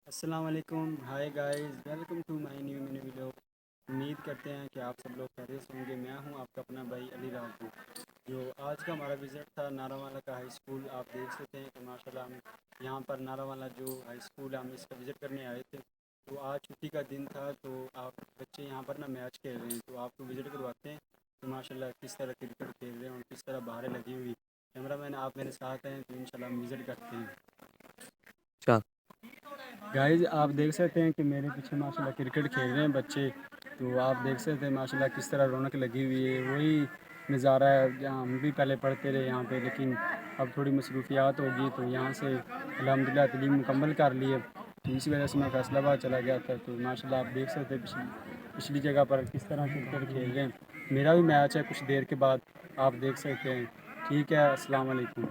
السلام علیکم، hi guys, welcome to my new video. امید کرتے ہیں کہ آپ سب لوگ خیریت سے ہوں گے۔ میں ہوں آپ کا اپنا بھائی علی راجو۔ جو آج کا ہمارا وزٹ تھا نارا والا کا ہائی اسکول، آپ دیکھ سکتے ہیں کہ ماشاء اللہ ہم یہاں پر نارا والا جو ہائی اسکول ہم اس کا وزٹ کرنے آئے تھے، تو آج چھٹی کا دن تھا، تو آپ بچے یہاں پر میچ کھیل رہے ہیں، تو آپ کو وزٹ کرواتے ہیں تو ماشاء اللہ کس طرح کرکٹ کھیل رہے ہیں اور کس طرح باہر لگی ہوئی کیمرہ مین آپ میرے ساتھ ہیں، تو انشاءاللہ ہم وزٹ کرتے ہیں۔ اچھا گائز آپ دیکھ سکتے ہیں کہ میرے پیچھے ماشاء اللہ کرکٹ کھیل رہے ہیں بچے، تو آپ دیکھ سکتے ہیں ماشاء اللہ کس طرح رونق لگی ہوئی ہے۔ وہی نظارہ ہے جہاں ہم بھی پہلے پڑھتے رہے یہاں پہ، لیکن اب تھوڑی مصروفیات ہوگی تو یہاں سے الحمدللہ تعلیم مکمل کر لی ہے، تو اسی وجہ سے میں فیصل آباد چلا گیا تھا۔ تو ماشاء اللہ آپ دیکھ سکتے ہیں پچھلی جگہ پر کس طرح کرکٹ کھیل رہے ہیں۔ میرا بھی میچ ہے کچھ دیر کے بعد، آپ دیکھ سکتے ہیں۔ ٹھیک ہے، السلام علیکم۔